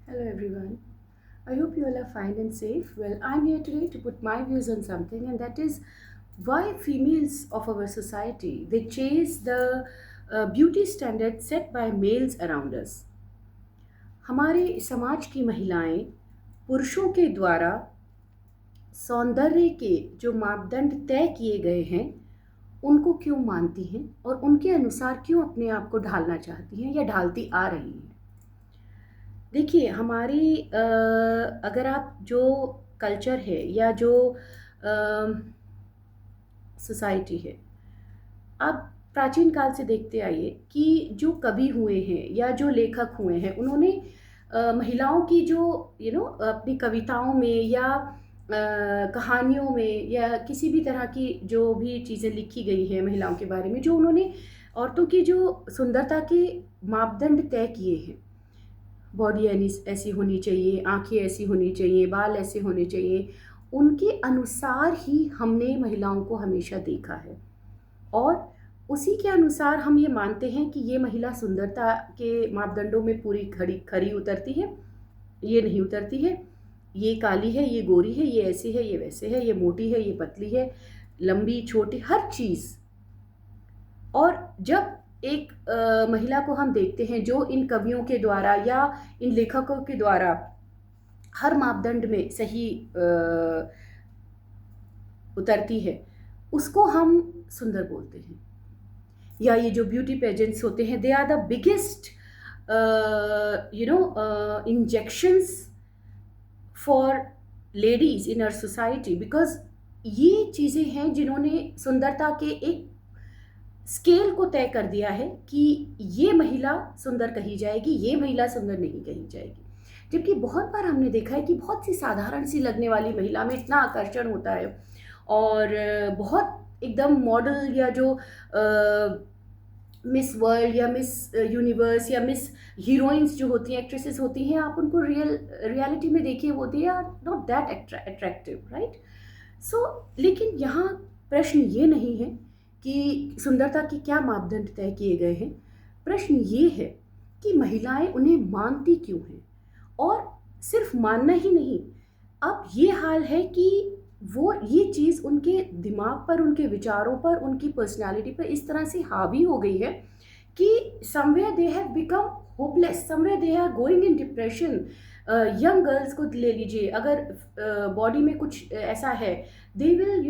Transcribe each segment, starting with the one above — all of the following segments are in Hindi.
Hello everyone. I hope you all are fine and safe. Well, I'm here today to put my views on something, and that is why females of our society they chase the beauty standards set by males around us. हमारे समाज की महिलाएं पुरुषों के द्वारा सौंदर्य के जो मापदंड तय किए गए हैं उनको क्यों मानती हैं और उनके अनुसार क्यों अपने आप को ढालना चाहती हैं या ढालती आ रही हैं। देखिए हमारी अगर आप जो कल्चर है या जो सोसाइटी है, आप प्राचीन काल से देखते आइए कि जो कवि हुए हैं या जो लेखक हुए हैं उन्होंने महिलाओं की जो अपनी कविताओं में या कहानियों में या किसी भी तरह की जो भी चीज़ें लिखी गई हैं महिलाओं के बारे में, जो उन्होंने औरतों की जो सुंदरता के मापदंड तय किए हैं। बॉडी ऐसी होनी चाहिए, आँखें ऐसी होनी चाहिए, बाल ऐसे होने चाहिए, उनके अनुसार ही हमने महिलाओं को हमेशा देखा है। और उसी के अनुसार हम ये मानते हैं कि ये महिला सुंदरता के मापदंडों में पूरी खड़ी खरी उतरती है, ये नहीं उतरती है, ये काली है, ये गोरी है, ये ऐसी है, ये वैसे है, ये मोटी है, ये पतली है, लंबी छोटी हर चीज़। और जब एक महिला को हम देखते हैं जो इन कवियों के द्वारा या इन लेखकों के द्वारा हर मापदंड में सही उतरती है, उसको हम सुंदर बोलते हैं। या ये जो ब्यूटी पेजेंट्स होते हैं, they are the biggest injections for ladies in our society, because ये चीज़ें हैं जिन्होंने सुंदरता के एक स्केल को तय कर दिया है कि ये महिला सुंदर कही जाएगी, ये महिला सुंदर नहीं कही जाएगी। जबकि बहुत बार हमने देखा है कि बहुत सी साधारण सी लगने वाली महिला में इतना आकर्षण होता है और बहुत एकदम मॉडल या जो मिस वर्ल्ड या मिस यूनिवर्स या मिस हीरोइंस जो होती हैं, एक्ट्रेसेस होती हैं, आप उनको रियलिटी में देखिए, वो they are not that attractive, right. So लेकिन यहाँ प्रश्न ये नहीं है कि सुंदरता के क्या मापदंड तय किए गए हैं। प्रश्न ये है कि महिलाएं उन्हें मानती क्यों हैं। और सिर्फ मानना ही नहीं, अब ये हाल है कि वो ये चीज़ उनके दिमाग पर, उनके विचारों पर, उनकी पर्सनालिटी पर इस तरह से हावी हो गई है कि somewhere they have become hopeless, somewhere they are going in depression. Young girls को ले लीजिए, अगर बॉडी में कुछ ऐसा है, they will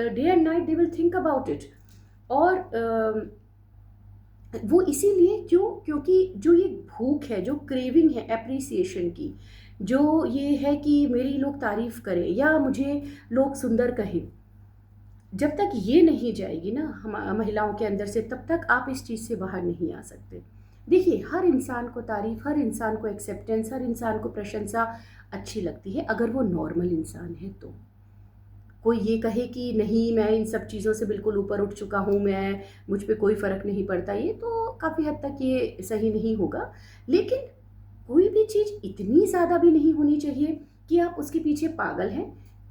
day and night they will think about it. और वो इसीलिए क्यों, क्योंकि जो ये भूख है, जो क्रेविंग है एप्रिसिएशन की, जो ये है कि मेरी लोग तारीफ करें या मुझे लोग सुंदर कहें, जब तक ये नहीं जाएगी ना हम महिलाओं के अंदर से, तब तक आप इस चीज़ से बाहर नहीं आ सकते। देखिए हर इंसान को तारीफ, हर इंसान को एक्सेप्टेंस, हर इंसान को प्रशंसा अच्छी लगती है अगर वो नॉर्मल इंसान है तो। कोई ये कहे कि नहीं मैं इन सब चीज़ों से बिल्कुल ऊपर उठ चुका हूँ, मैं मुझ पे कोई फ़र्क नहीं पड़ता, ये तो काफ़ी हद तक ये सही नहीं होगा। लेकिन कोई भी चीज़ इतनी ज़्यादा भी नहीं होनी चाहिए कि आप उसके पीछे पागल हैं।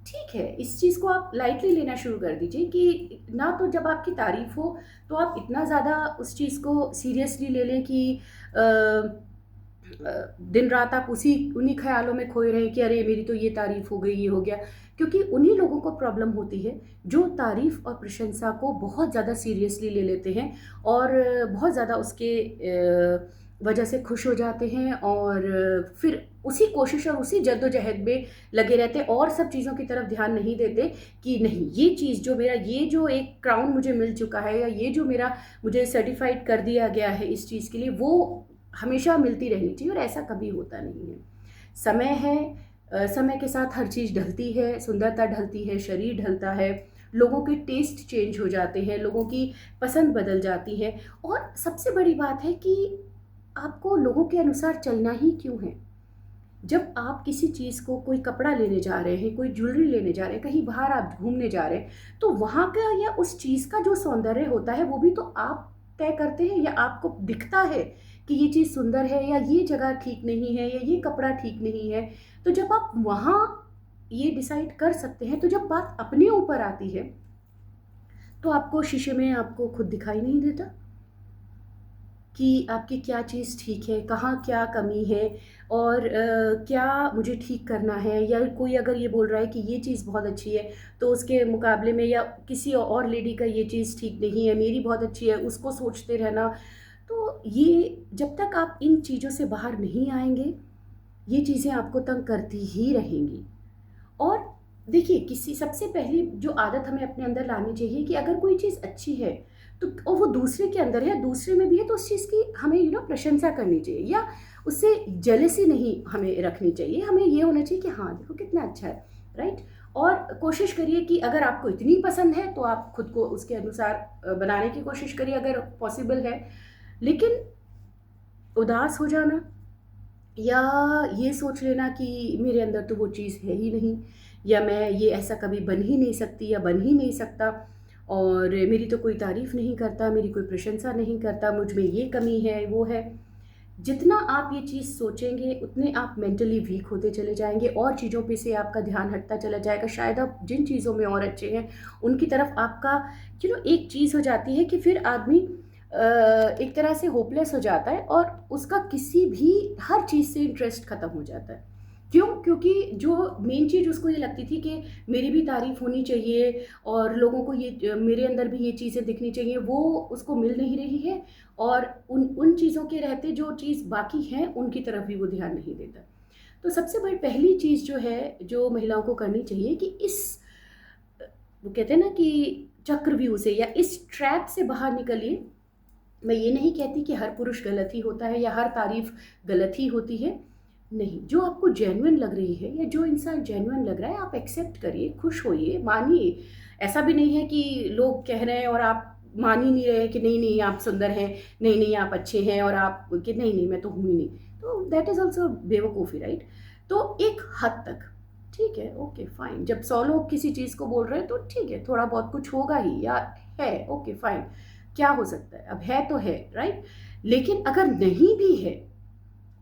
ठीक है, इस चीज़ को आप लाइटली लेना शुरू कर दीजिए कि ना तो जब आपकी तारीफ़ हो तो आप इतना ज़्यादा उस चीज़ को सीरियसली ले लें कि दिन रात आप उसी उन्हीं ख़्यालों में खोए रहें कि अरे मेरी तो ये तारीफ़ हो गई, ये हो गया। क्योंकि उन्हीं लोगों को प्रॉब्लम होती है जो तारीफ़ और प्रशंसा को बहुत ज़्यादा सीरियसली ले लेते हैं और बहुत ज़्यादा उसके वजह से खुश हो जाते हैं और फिर उसी कोशिश और उसी जद्दोजहद में लगे रहते हैं और सब चीज़ों की तरफ ध्यान नहीं देते कि नहीं, ये चीज़ जो मेरा, ये जो एक क्राउन मुझे मिल चुका है या ये जो मेरा मुझे सर्टिफाइड कर दिया गया है इस चीज़ के लिए, वो हमेशा मिलती रहनी चाहिए। और ऐसा कभी होता नहीं है। समय है, समय के साथ हर चीज़ ढलती है, सुंदरता ढलती है, शरीर ढलता है, लोगों के टेस्ट चेंज हो जाते हैं, लोगों की पसंद बदल जाती है। और सबसे बड़ी बात है कि आपको लोगों के अनुसार चलना ही क्यों है। जब आप किसी चीज़ को, कोई कपड़ा लेने जा रहे हैं, कोई ज्वेलरी लेने जा रहे हैं, कहीं बाहर आप घूमने जा रहे हैं, तो वहाँ का या उस चीज़ का जो सौंदर्य होता है वो भी तो आप तय करते हैं या आपको दिखता है कि ये चीज़ सुंदर है या ये जगह ठीक नहीं है या ये कपड़ा ठीक नहीं है। तो जब आप वहाँ ये डिसाइड कर सकते हैं, तो जब बात अपने ऊपर आती है तो आपको शीशे में आपको खुद दिखाई नहीं देता कि आपकी क्या चीज़ ठीक है, कहाँ क्या कमी है, और क्या मुझे ठीक करना है। या कोई अगर ये बोल रहा है कि ये चीज़ बहुत अच्छी है, तो उसके मुकाबले में या किसी और लेडी का ये चीज़ ठीक नहीं है, मेरी बहुत अच्छी है, उसको सोचते रहना। तो ये जब तक आप इन चीज़ों से बाहर नहीं आएँगे, ये चीज़ें आपको तंग करती ही रहेंगी। और देखिए, किसी सबसे पहली जो आदत हमें अपने अंदर लानी चाहिए कि अगर कोई चीज़ अच्छी है, तो और वो दूसरे के अंदर है, दूसरे में भी है, तो उस चीज़ की हमें प्रशंसा करनी चाहिए, या उससे जेलसी नहीं हमें रखनी चाहिए। हमें ये होना चाहिए कि हाँ, देखो कितना अच्छा है, राइट? और कोशिश करिए कि अगर आपको इतनी पसंद है तो आप खुद को उसके अनुसार बनाने की कोशिश करिए अगर पॉसिबल है। लेकिन उदास हो जाना या ये सोच लेना कि मेरे अंदर तो वो चीज़ है ही नहीं, या मैं ये ऐसा कभी बन ही नहीं सकती या बन ही नहीं सकता, और मेरी तो कोई तारीफ़ नहीं करता, मेरी कोई प्रशंसा नहीं करता, मुझ में ये कमी है, वो है। जितना आप ये चीज़ सोचेंगे, उतने आप मेंटली वीक होते चले जाएँगे और चीज़ों पे से आपका ध्यान हटता चला जाएगा। शायद आप जिन चीज़ों में और अच्छे हैं, उनकी तरफ आपका एक चीज़ हो जाती है कि फिर आदमी एक तरह से होपलेस हो जाता है और उसका किसी भी हर चीज़ से इंटरेस्ट ख़त्म हो जाता है। क्यों? क्योंकि जो मेन चीज़ उसको ये लगती थी कि मेरी भी तारीफ़ होनी चाहिए और लोगों को ये मेरे अंदर भी ये चीज़ें दिखनी चाहिए, वो उसको मिल नहीं रही है, और उन उन चीज़ों के रहते जो चीज़ बाकी हैं, उनकी तरफ भी वो ध्यान नहीं देता। तो सबसे बड़ी पहली चीज़ जो है, जो महिलाओं को करनी चाहिए कि वो कहते हैं ना कि चक्रव्यूह से या इस ट्रैप से बाहर निकलिए। मैं ये नहीं कहती कि हर पुरुष गलत ही होता है या हर तारीफ़ गलत ही होती है। नहीं, जो आपको जेन्युइन लग रही है या जो इंसान जेन्युइन लग रहा है, आप एक्सेप्ट करिए, खुश होइए, मानिए। ऐसा भी नहीं है कि लोग कह रहे हैं और आप मान ही नहीं रहे कि नहीं, नहीं आप सुंदर हैं, नहीं, नहीं आप अच्छे हैं, और आप कि नहीं, नहीं मैं तो हूँ ही नहीं। तो दैट इज़ ऑल्सो बेवकूफ़ी, राइट? तो एक हद तक ठीक है, ओके फाइन। जब 100 लोग किसी चीज़ को बोल रहे हैं तो ठीक है, थोड़ा बहुत कुछ होगा ही या है, ओके फाइन। क्या हो सकता है? अब है तो है, राइट? लेकिन अगर नहीं भी है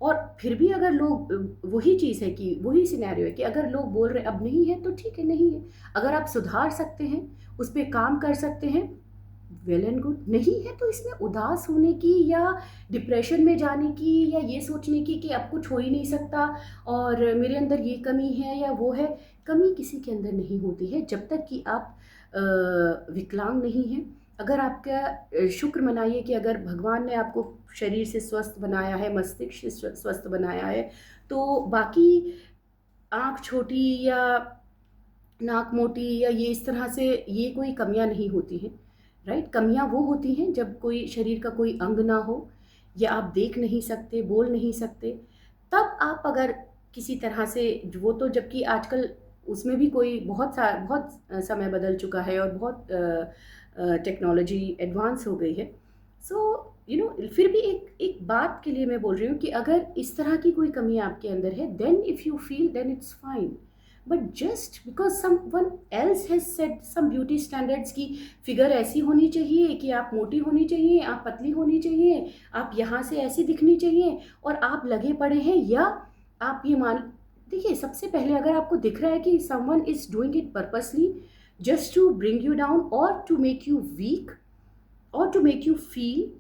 और फिर भी अगर लोग वही चीज़ है कि वही सिनेरियो है कि अगर लोग बोल रहे हैं अब नहीं है तो ठीक है, नहीं है। अगर आप सुधार सकते हैं, उस पे काम कर सकते हैं, वेल एंड गुड। नहीं है तो इसमें उदास होने की या डिप्रेशन में जाने की या ये सोचने की कि अब कुछ हो ही नहीं सकता और मेरे अंदर ये कमी है या वो है। कमी किसी के अंदर नहीं होती है जब तक कि आप विकलांग नहीं हैं। अगर आपका शुक्र मनाइए कि अगर भगवान ने आपको शरीर से स्वस्थ बनाया है, मस्तिष्क से स्वस्थ बनाया है, तो बाकी आँख छोटी या नाक मोटी या ये इस तरह से ये कोई कमियां नहीं होती हैं, राइट? कमियां वो होती हैं जब कोई शरीर का कोई अंग ना हो या आप देख नहीं सकते, बोल नहीं सकते। तब आप अगर किसी तरह से वो तो जबकि आजकल उसमें भी कोई बहुत समय बदल चुका है और बहुत टेक्नोलॉजी एडवांस हो गई है। सो फिर भी एक एक बात के लिए मैं बोल रही हूँ कि अगर इस तरह की कोई कमी आपके अंदर है, then if you feel then it's fine. But just because someone else has set some beauty standards की फिगर ऐसी होनी चाहिए कि आप मोटी होनी चाहिए, आप पतली होनी चाहिए, आप यहाँ से ऐसी दिखनी चाहिए, और आप लगे पड़े हैं, या आप ये मान देखिए, सबसे पहले अगर आपको दिख रहा है कि someone is doing it purposely just to bring you down और टू मेक यू वीक और टू मेक यू फील,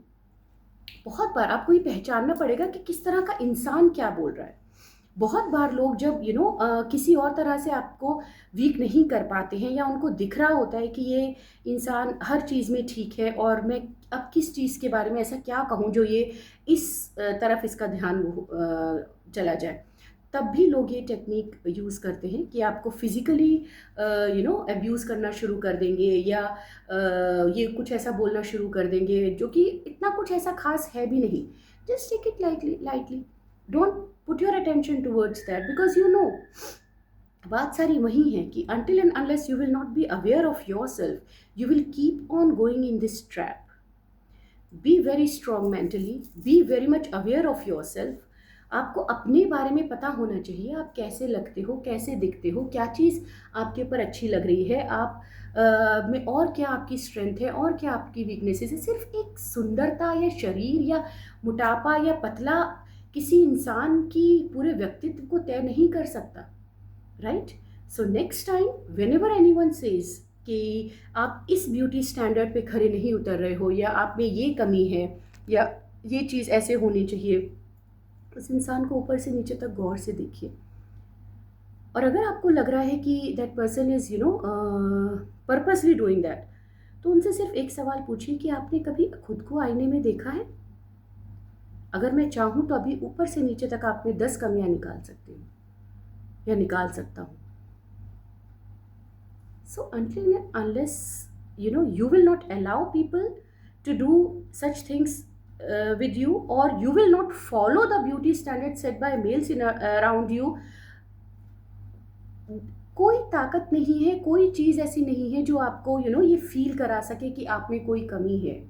बहुत बार आपको ये पहचानना पड़ेगा कि किस तरह का इंसान क्या बोल रहा है। बहुत बार लोग जब किसी और तरह से आपको वीक नहीं कर पाते हैं या उनको दिख रहा होता है कि ये इंसान हर चीज़ में ठीक है और मैं अब किस चीज़ के बारे में ऐसा क्या कहूँ जो ये इस तरफ इसका ध्यान चला जाए, तब भी लोग ये टेक्निक यूज़ करते हैं कि आपको फिज़िकली अब्यूज़ करना शुरू कर देंगे या ये कुछ ऐसा बोलना शुरू कर देंगे जो कि इतना कुछ ऐसा खास है भी नहीं। Just take it lightly, don't put your attention towards that, because बात सारी वही है कि until and unless you will not be aware of yourself, you will keep on going in this trap. Be very strong mentally, be very much aware of yourself. आपको अपने बारे में पता होना चाहिए, आप कैसे लगते हो, कैसे दिखते हो, क्या चीज़ आपके ऊपर अच्छी लग रही है, आप में और क्या आपकी स्ट्रेंथ है और क्या आपकी वीकनेसेस है। सिर्फ एक सुंदरता या शरीर या मोटापा या पतला किसी इंसान की पूरे व्यक्तित्व को तय नहीं कर सकता, right? So next time whenever anyone says कि आप इस ब्यूटी स्टैंडर्ड पे खरे नहीं उतर रहे हो या आप में ये कमी है या ये चीज़ ऐसे होनी चाहिए। उस इंसान को ऊपर से नीचे तक गौर से देखिए। और अगर आपको लग रहा है कि that person is purposely doing that, तो उनसे सिर्फ एक सवाल पूछिए कि आपने कभी खुद को आईने में देखा है? अगर मैं चाहूँ तो अभी ऊपर से नीचे तक आप में 10 कमियाँ निकाल सकती हूँ या निकाल सकता हूँ। So until and unless you will not allow people to do such things with you, or you will not follow the beauty standards set by males around you, कोई ताकत नहीं है, कोई चीज़ ऐसी नहीं है जो आपको ये फील करा सके कि आप में कोई कमी है।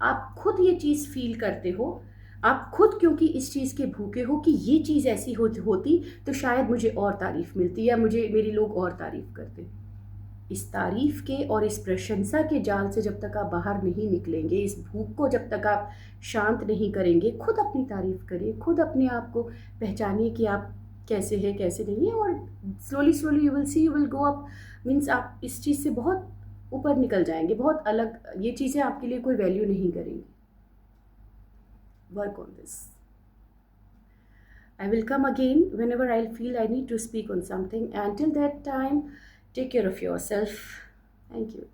आप खुद ये चीज़ फील करते हो। आप खुद क्योंकि इस चीज़ के भूखे हो कि ये चीज़ ऐसी होती तो शायद मुझे और तारीफ़ मिलती या मुझे मेरी लोग और तारीफ़ करते। इस तारीफ़ के और इस प्रशंसा के जाल से जब तक आप बाहर नहीं निकलेंगे, इस भूख को जब तक आप शांत नहीं करेंगे, खुद अपनी तारीफ़ करिए, खुद अपने आप को पहचानिए कि आप कैसे हैं, कैसे नहीं हैं, और slowly you will see, you will go up. Means आप इस चीज़ से बहुत ऊपर निकल जाएँगे, बहुत अलग, ये चीज़ें आपके लिए कोई वैल्यू नहीं करेंगी। Work on this. I will come again whenever I feel I need to speak on something. Until that time, take care of yourself. Thank you.